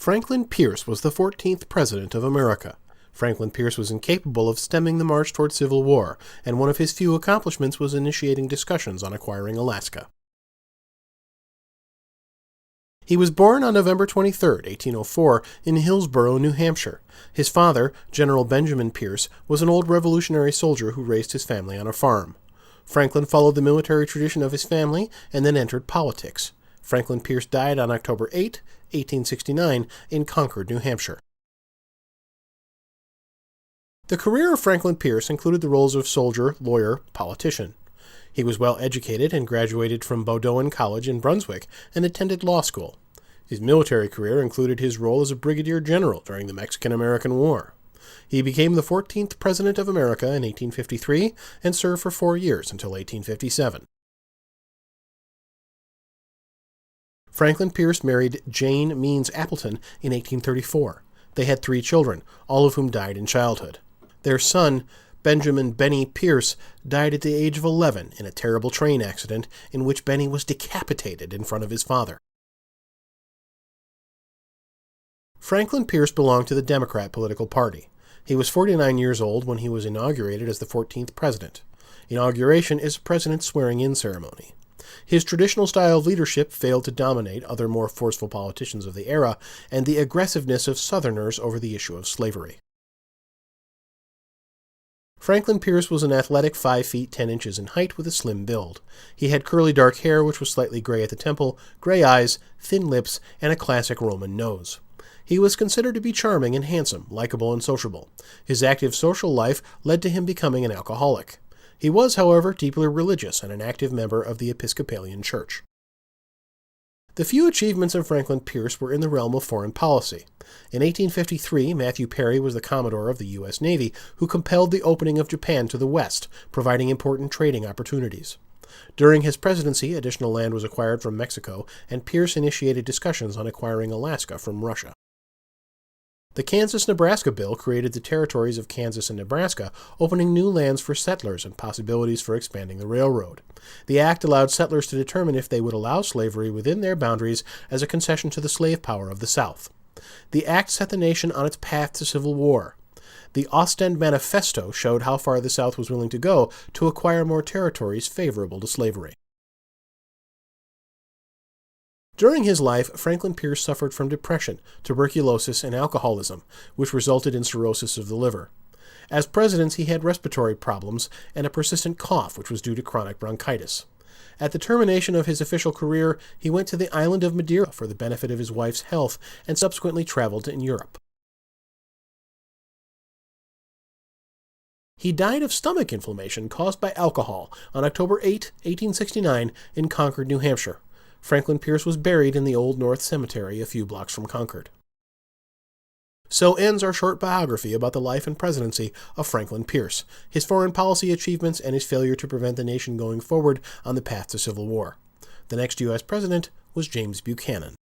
Franklin Pierce was the 14th President of America. Franklin Pierce was incapable of stemming the march toward civil war, and one of his few accomplishments was initiating discussions on acquiring Alaska. He was born on November 23, 1804, in Hillsborough, New Hampshire. His father, General Benjamin Pierce, was an old Revolutionary soldier who raised his family on a farm. Franklin followed the military tradition of his family and then entered politics. Franklin Pierce died on October 8, 1869, in Concord, New Hampshire. The career of Franklin Pierce included the roles of soldier, lawyer, politician. He was well educated and graduated from Bowdoin College in Brunswick and attended law school. His military career included his role as a brigadier general during the Mexican-American War. He became the 14th President of America in 1853 and served for 4 years until 1857. Franklin Pierce married Jane Means Appleton in 1834. They had 3 children, all of whom died in childhood. Their son, Benjamin Benny Pierce, died at the age of 11 in a terrible train accident in which Benny was decapitated in front of his father. Franklin Pierce belonged to the Democrat political party. He was 49 years old when he was inaugurated as the 14th president. Inauguration is a president's swearing-in ceremony. His traditional style of leadership failed to dominate other more forceful politicians of the era and the aggressiveness of Southerners over the issue of slavery. Franklin Pierce was an athletic 5 feet 10 inches in height with a slim build. He had curly dark hair which was slightly gray at the temple, gray eyes, thin lips, and a classic Roman nose. He was considered to be charming and handsome, likable and sociable. His active social life led to him becoming an alcoholic. He was, however, deeply religious and an active member of the Episcopalian Church. The few achievements of Franklin Pierce were in the realm of foreign policy. In 1853, Matthew Perry was the Commodore of the U.S. Navy, who compelled the opening of Japan to the west, providing important trading opportunities. During his presidency, additional land was acquired from Mexico, and Pierce initiated discussions on acquiring Alaska from Russia. The Kansas-Nebraska Bill created the territories of Kansas and Nebraska, opening new lands for settlers and possibilities for expanding the railroad. The act allowed settlers to determine if they would allow slavery within their boundaries as a concession to the slave power of the South. The act set the nation on its path to civil war. The Ostend Manifesto showed how far the South was willing to go to acquire more territories favorable to slavery. During his life, Franklin Pierce suffered from depression, tuberculosis, and alcoholism, which resulted in cirrhosis of the liver. As president, he had respiratory problems and a persistent cough, which was due to chronic bronchitis. At the termination of his official career, he went to the island of Madeira for the benefit of his wife's health and subsequently traveled in Europe. He died of stomach inflammation caused by alcohol on October 8, 1869, in Concord, New Hampshire. Franklin Pierce was buried in the Old North Cemetery a few blocks from Concord. So ends our short biography about the life and presidency of Franklin Pierce, his foreign policy achievements, and his failure to prevent the nation going forward on the path to civil war. The next U.S. president was James Buchanan.